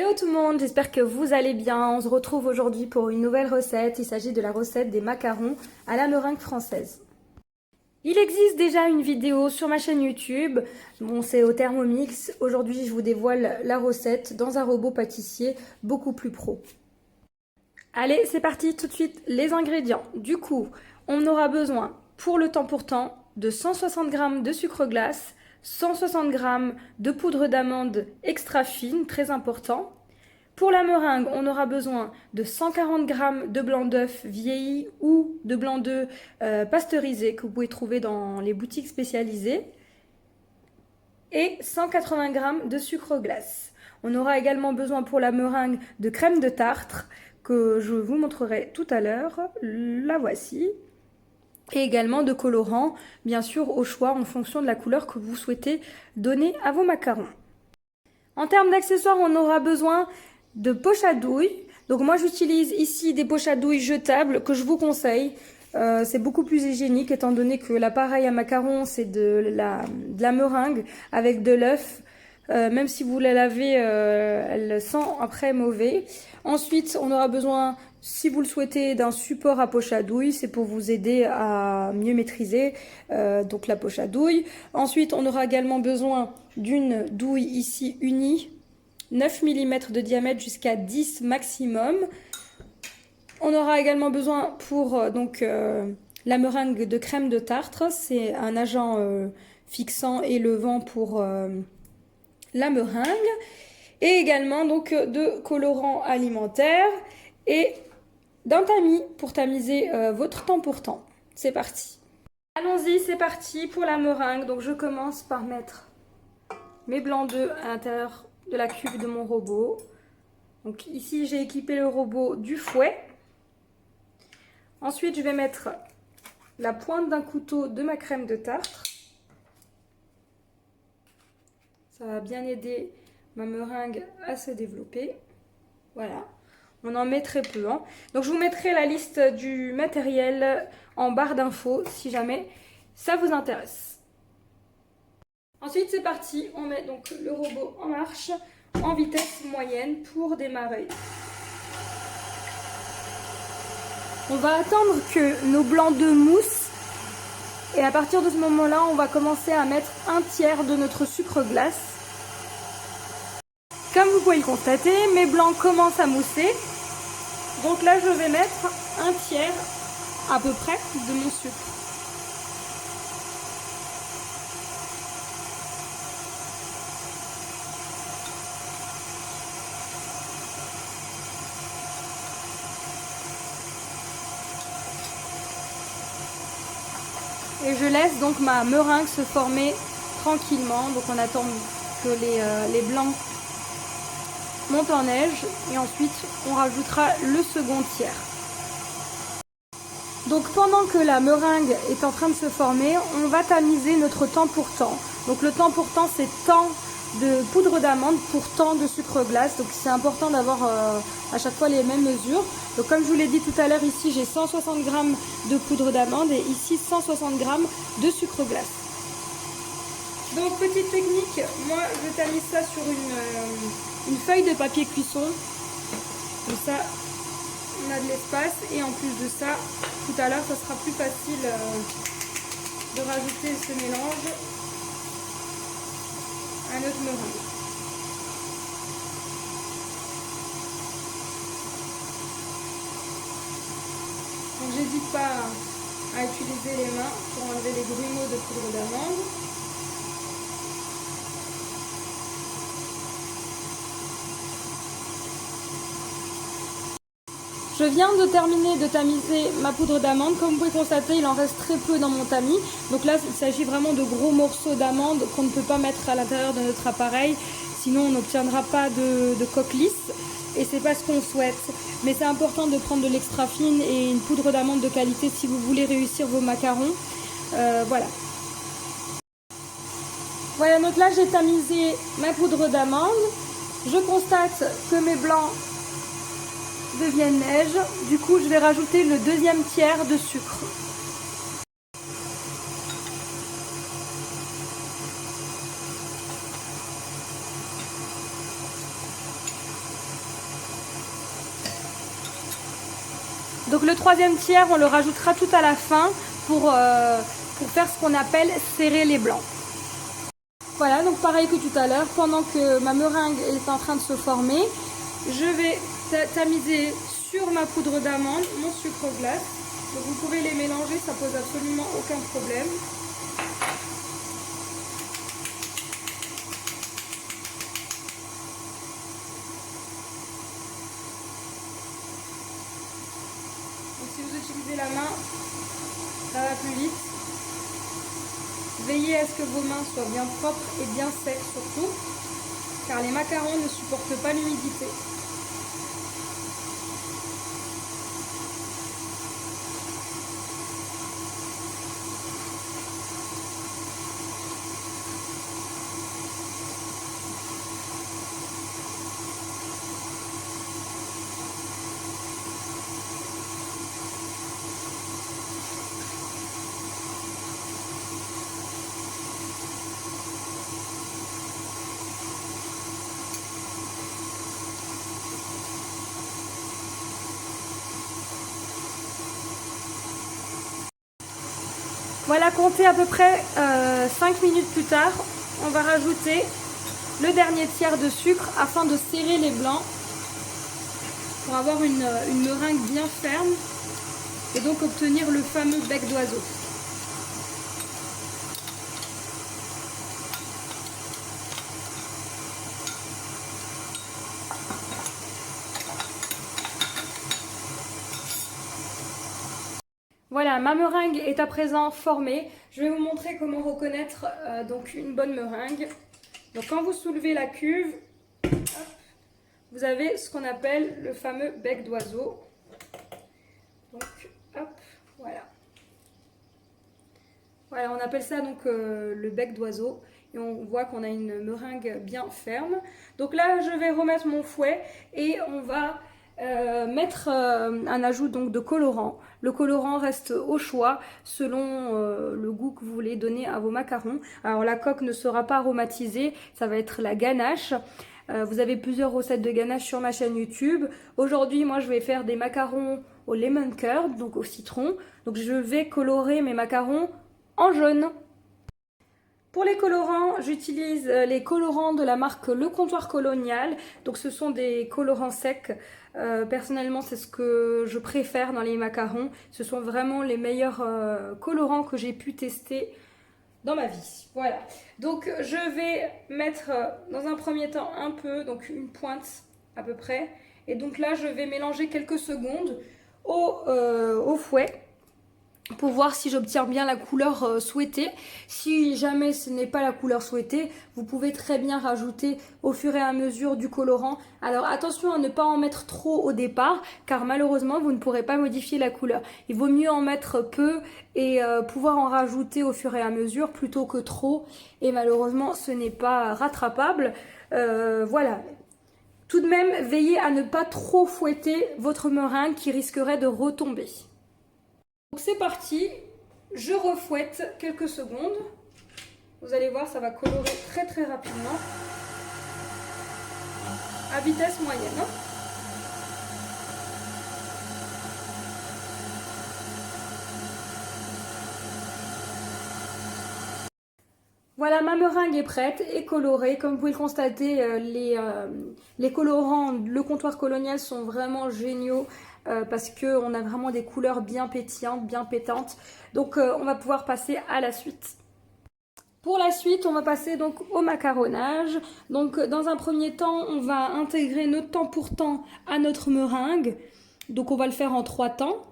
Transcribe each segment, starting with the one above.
Hello tout le monde, j'espère que vous allez bien. On se retrouve aujourd'hui pour une nouvelle recette. Il s'agit de la recette des macarons à la meringue française. Il existe déjà une vidéo sur ma chaîne YouTube. Bon, c'est au Thermomix. Aujourd'hui, je vous dévoile la recette dans un robot pâtissier beaucoup plus pro. Allez, c'est parti, tout de suite, les ingrédients. Du coup, on aura besoin pour le temps pour temps de 160 g de sucre glace, 160 g de poudre d'amande extra fine, très important. Pour la meringue, on aura besoin de 140 g de blanc d'œuf vieilli ou de blanc d'œuf pasteurisé que vous pouvez trouver dans les boutiques spécialisées et 180 g de sucre glace. On aura également besoin pour la meringue de crème de tartre que je vous montrerai tout à l'heure. La voici. Et également de colorant, bien sûr au choix en fonction de la couleur que vous souhaitez donner à vos macarons. En termes d'accessoires, on aura besoin de poches à douille. Donc moi j'utilise ici des poches à douille jetables que je vous conseille. C'est beaucoup plus hygiénique étant donné que l'appareil à macarons c'est de la meringue avec de l'œuf. Même si vous la lavez, elle sent après mauvais. Ensuite, on aura besoin, si vous le souhaitez, d'un support à poche à douille. C'est pour vous aider à mieux maîtriser donc la poche à douille. Ensuite, on aura également besoin d'une douille ici unie, 9 mm de diamètre jusqu'à 10 maximum. On aura également besoin pour la meringue de crème de tartre. C'est un agent fixant et levant pour la meringue, et également donc de colorants alimentaires et d'un tamis pour tamiser votre temps pour temps. C'est parti. Allons-y, c'est parti pour la meringue. Donc je commence par mettre mes blancs d'œufs à l'intérieur de la cuve de mon robot. Donc ici j'ai équipé le robot du fouet. Ensuite je vais mettre la pointe d'un couteau de ma crème de tartre. Ça va bien aider ma meringue à se développer. Voilà, on en met très peu. Hein. Donc je vous mettrai la liste du matériel en barre d'infos si jamais ça vous intéresse. Ensuite c'est parti, on met donc le robot en marche en vitesse moyenne pour démarrer. On va attendre que nos blancs d'œufs moussent. Et à partir de ce moment-là, on va commencer à mettre un tiers de notre sucre glace. Comme vous pouvez le constater, mes blancs commencent à mousser. Donc là, je vais mettre un tiers à peu près de mon sucre. Et je laisse donc ma meringue se former tranquillement. Donc on attend que les blancs montent en neige et ensuite on rajoutera le second tiers. Donc pendant que la meringue est en train de se former, on va tamiser notre temps pour temps. Donc le temps pour temps, c'est temps de poudre d'amande pour temps de sucre glace. Donc c'est important d'avoir à chaque fois les mêmes mesures. Donc comme je vous l'ai dit tout à l'heure, ici j'ai 160 g de poudre d'amande et ici 160 g de sucre glace. Donc petite technique, moi je tamise ça sur une feuille de papier cuisson. Comme ça on a de l'espace et en plus de ça, tout à l'heure ça sera plus facile de rajouter ce mélange à notre meringue. Donc j'hésite pas à utiliser les mains pour enlever les grumeaux de poudre d'amande. Je viens de terminer de tamiser ma poudre d'amande. Comme vous pouvez constater, il en reste très peu dans mon tamis. Donc là, il s'agit vraiment de gros morceaux d'amande qu'on ne peut pas mettre à l'intérieur de notre appareil. Sinon, on n'obtiendra pas de coque lisse. Et c'est pas ce qu'on souhaite. Mais c'est important de prendre de l'extra fine et une poudre d'amande de qualité si vous voulez réussir vos macarons. Voilà. Voilà, donc là, j'ai tamisé ma poudre d'amande. Je constate que mes blancs deviennent neige. Du coup, je vais rajouter le deuxième tiers de sucre. Donc le troisième tiers, on le rajoutera tout à la fin pour faire ce qu'on appelle serrer les blancs. Voilà, donc pareil que tout à l'heure, pendant que ma meringue est en train de se former, je vais tamiser sur ma poudre d'amande mon sucre glace. Donc vous pouvez les mélanger, ça pose absolument aucun problème. Donc si vous utilisez la main, ça va plus vite. Veillez à ce que vos mains soient bien propres et bien secs surtout, car les macarons ne supportent pas l'humidité. Voilà, comptez à peu près 5 minutes plus tard, on va rajouter le dernier tiers de sucre afin de serrer les blancs pour avoir une meringue bien ferme et donc obtenir le fameux bec d'oiseau. Voilà, ma meringue est à présent formée. Je vais vous montrer comment reconnaître donc une bonne meringue. Donc quand vous soulevez la cuve, hop, vous avez ce qu'on appelle le fameux bec d'oiseau. Donc hop, voilà. Voilà, on appelle ça donc le bec d'oiseau. Et on voit qu'on a une meringue bien ferme. Donc là, je vais remettre mon fouet et on va mettre un ajout donc de colorant. Le colorant reste au choix selon le goût que vous voulez donner à vos macarons. Alors la coque ne sera pas aromatisée, ça va être la ganache. Vous avez plusieurs recettes de ganache sur ma chaîne YouTube. Aujourd'hui, moi, je vais faire des macarons au lemon curd, donc au citron. Donc je vais colorer mes macarons en jaune. Pour les colorants, j'utilise les colorants de la marque Le Comptoir Colonial. Donc ce sont des colorants secs. Personnellement, c'est ce que je préfère dans les macarons. Ce sont vraiment les meilleurs colorants que j'ai pu tester dans ma vie. Voilà. Donc je vais mettre dans un premier temps un peu, donc une pointe à peu près. Et donc là, je vais mélanger quelques secondes au fouet pour voir si j'obtiens bien la couleur souhaitée. Si jamais ce n'est pas la couleur souhaitée, vous pouvez très bien rajouter au fur et à mesure du colorant. Alors attention à ne pas en mettre trop au départ, car malheureusement vous ne pourrez pas modifier la couleur. Il vaut mieux en mettre peu et pouvoir en rajouter au fur et à mesure plutôt que trop, et malheureusement ce n'est pas rattrapable. Voilà. Tout de même, veillez à ne pas trop fouetter votre meringue qui risquerait de retomber. Donc c'est parti, je refouette quelques secondes. Vous allez voir, ça va colorer très rapidement. À vitesse moyenne. Voilà, ma meringue est prête et colorée. Comme vous pouvez le constater, les colorants Le Comptoir Colonial sont vraiment géniaux parce qu'on a vraiment des couleurs bien pétillantes, bien pétantes. Donc on va pouvoir passer à la suite. Pour la suite, on va passer donc au macaronnage. Donc dans un premier temps, on va intégrer notre temps pour temps à notre meringue. Donc on va le faire en 3 temps.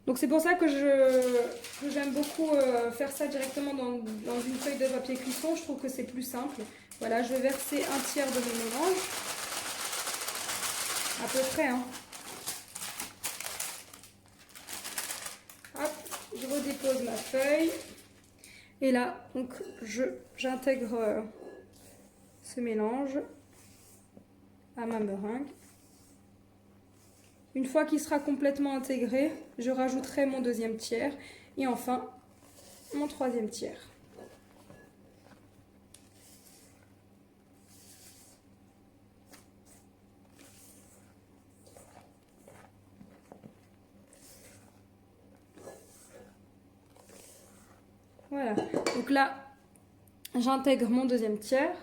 Donc c'est pour ça que j'aime beaucoup faire ça directement dans une feuille de papier cuisson. Je trouve que c'est plus simple. Voilà, je vais verser un tiers de mon mélange. À peu près, hein. Hop, je redépose ma feuille. Et là, donc, j'intègre ce mélange à ma meringue. Une fois qu'il sera complètement intégré, je rajouterai mon deuxième tiers et enfin mon troisième tiers. Voilà. Donc là, j'intègre mon deuxième tiers.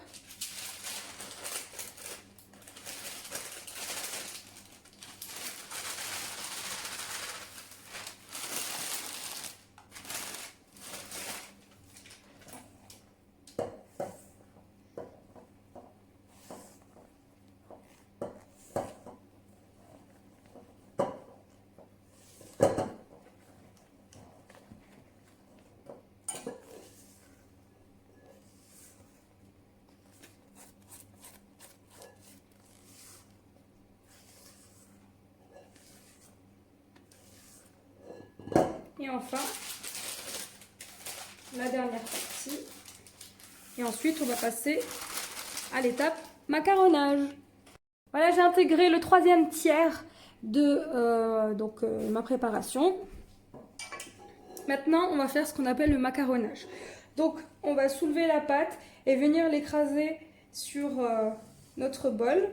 Et enfin, la dernière partie. Et ensuite, on va passer à l'étape macaronnage. Voilà, j'ai intégré le troisième tiers de ma préparation. Maintenant, on va faire ce qu'on appelle le macaronnage. Donc, on va soulever la pâte et venir l'écraser sur notre bol.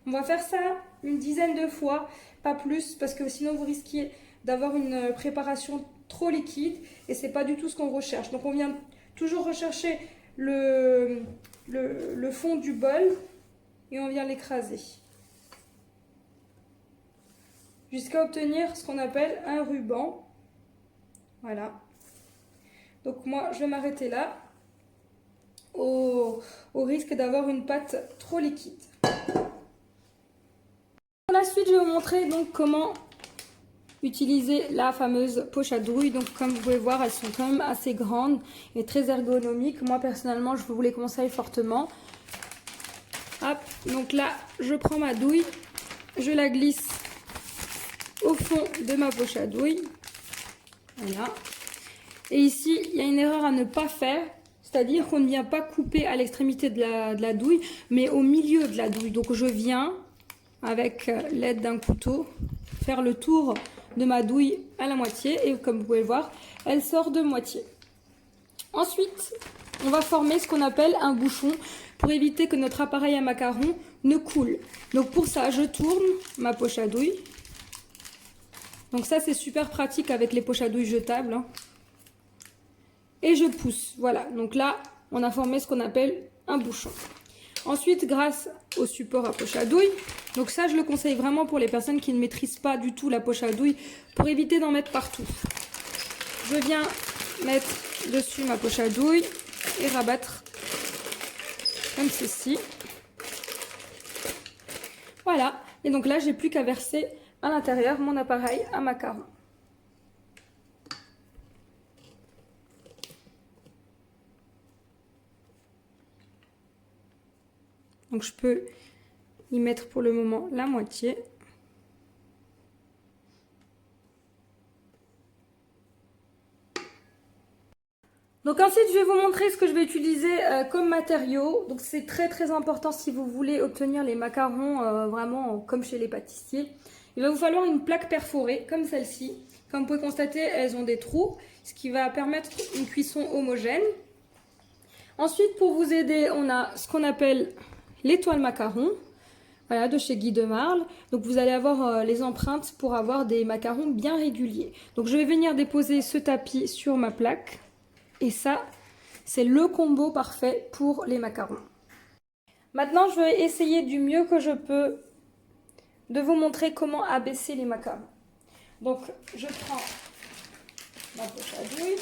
On va faire ça une dizaine de fois, pas plus, parce que sinon vous risquez d'avoir une préparation trop liquide et c'est pas du tout ce qu'on recherche. Donc on vient toujours rechercher le fond du bol et on vient l'écraser jusqu'à obtenir ce qu'on appelle un ruban. Voilà. Donc moi je vais m'arrêter là au risque d'avoir une pâte trop liquide. Pour la suite, je vais vous montrer donc comment utiliser la fameuse poche à douille. Donc comme vous pouvez voir, elles sont quand même assez grandes et très ergonomiques. Moi personnellement, je vous les conseille fortement. Hop, donc là, je prends ma douille, je la glisse au fond de ma poche à douille. Voilà. Et ici, il y a une erreur à ne pas faire. C'est-à-dire qu'on ne vient pas couper à l'extrémité de la douille, mais au milieu de la douille. Donc je viens, avec l'aide d'un couteau, faire le tour de ma douille à la moitié. Et comme vous pouvez le voir, elle sort de moitié. Ensuite, on va former ce qu'on appelle un bouchon pour éviter que notre appareil à macarons ne coule. Donc pour ça, je tourne ma poche à douille. Donc ça, c'est super pratique avec les poches à douille jetables, hein. Et je pousse. Voilà, donc là, on a formé ce qu'on appelle un bouchon. Ensuite, grâce au support à poche à douille, donc ça, je le conseille vraiment pour les personnes qui ne maîtrisent pas du tout la poche à douille, pour éviter d'en mettre partout. Je viens mettre dessus ma poche à douille et rabattre comme ceci. Voilà, et donc là, j'ai plus qu'à verser à l'intérieur mon appareil à macarons. Donc je peux y mettre pour le moment la moitié. Donc ensuite je vais vous montrer ce que je vais utiliser comme matériaux. Donc c'est très important si vous voulez obtenir les macarons vraiment comme chez les pâtissiers. Il va vous falloir une plaque perforée comme celle-ci. Comme vous pouvez constater, elles ont des trous, ce qui va permettre une cuisson homogène. Ensuite, pour vous aider, on a ce qu'on appelle l'étoile macaron, voilà, de chez Guy de Marle. Donc vous allez avoir les empreintes pour avoir des macarons bien réguliers. Donc je vais venir déposer ce tapis sur ma plaque. Et ça, c'est le combo parfait pour les macarons. Maintenant, je vais essayer du mieux que je peux de vous montrer comment abaisser les macarons. Donc je prends ma poche à douille.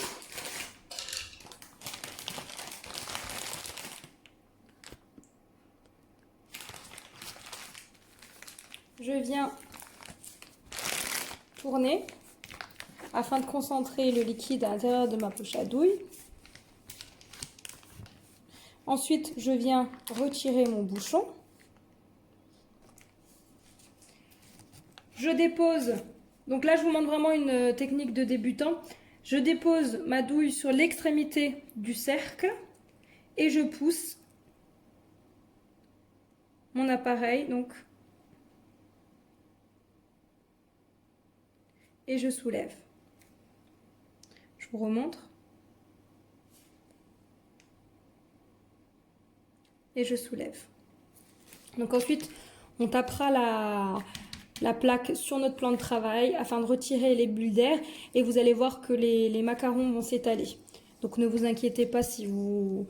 Je viens tourner afin de concentrer le liquide à l'intérieur de ma poche à douille. Ensuite, je viens retirer mon bouchon. Je dépose, donc là je vous montre vraiment une technique de débutant. Je dépose ma douille sur l'extrémité du cercle et je pousse mon appareil, donc, et je soulève. Je vous remontre. Et je soulève. Donc ensuite, on tapera la plaque sur notre plan de travail afin de retirer les bulles d'air et vous allez voir que les macarons vont s'étaler. Donc ne vous inquiétez pas si vous,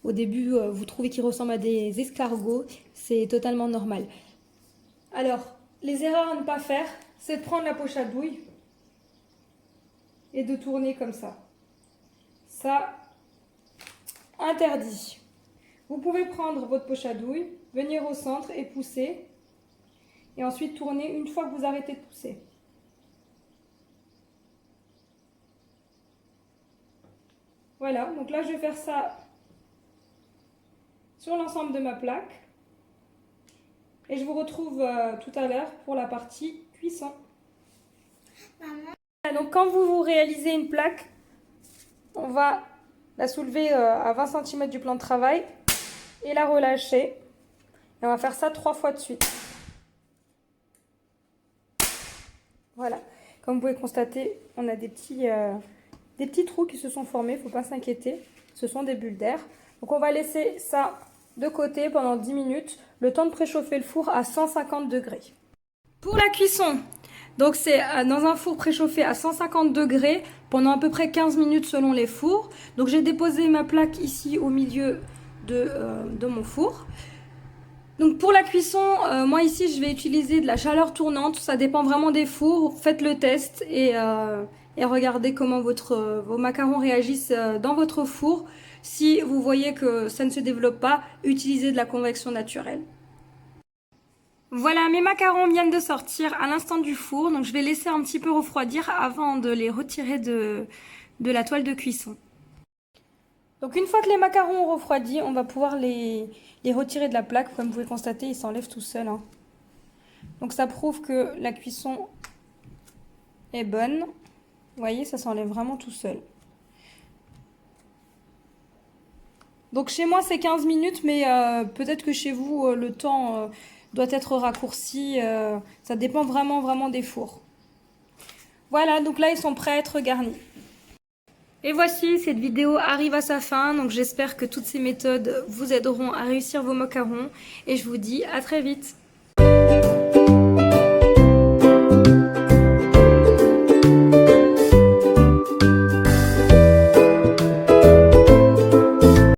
au début, vous trouvez qu'ils ressemblent à des escargots, c'est totalement normal. Alors, les erreurs à ne pas faire, c'est de prendre la poche à douille et de tourner comme ça. Ça, interdit. Vous pouvez prendre votre poche à douille, venir au centre et pousser. Et ensuite tourner une fois que vous arrêtez de pousser. Voilà, donc là je vais faire ça sur l'ensemble de ma plaque. Et je vous retrouve tout à l'heure pour la partie cuisson. Maman. Donc quand vous réalisez une plaque, on va la soulever à 20 cm du plan de travail et la relâcher. Et on va faire ça 3 fois de suite. Voilà, comme vous pouvez constater, on a des petits trous qui se sont formés, il ne faut pas s'inquiéter, ce sont des bulles d'air. Donc on va laisser ça de côté pendant 10 minutes, le temps de préchauffer le four à 150 degrés. Pour la cuisson, donc c'est dans un four préchauffé à 150 degrés pendant à peu près 15 minutes selon les fours. Donc j'ai déposé ma plaque ici au milieu de mon four. Donc pour la cuisson, moi ici je vais utiliser de la chaleur tournante, ça dépend vraiment des fours, faites le test et regardez comment vos macarons réagissent dans votre four. Si vous voyez que ça ne se développe pas, utilisez de la convection naturelle. Voilà, mes macarons viennent de sortir à l'instant du four, donc je vais laisser un petit peu refroidir avant de les retirer de la toile de cuisson. Donc une fois que les macarons ont refroidi, on va pouvoir les retirer de la plaque. Comme vous pouvez constater, ils s'enlèvent tout seuls. Hein. Donc ça prouve que la cuisson est bonne. Vous voyez, ça s'enlève vraiment tout seul. Donc chez moi c'est 15 minutes, mais peut-être que chez vous le temps doit être raccourci. Ça dépend vraiment des fours. Voilà, donc là ils sont prêts à être garnis. Et voici, cette vidéo arrive à sa fin, donc j'espère que toutes ces méthodes vous aideront à réussir vos macarons et je vous dis à très vite.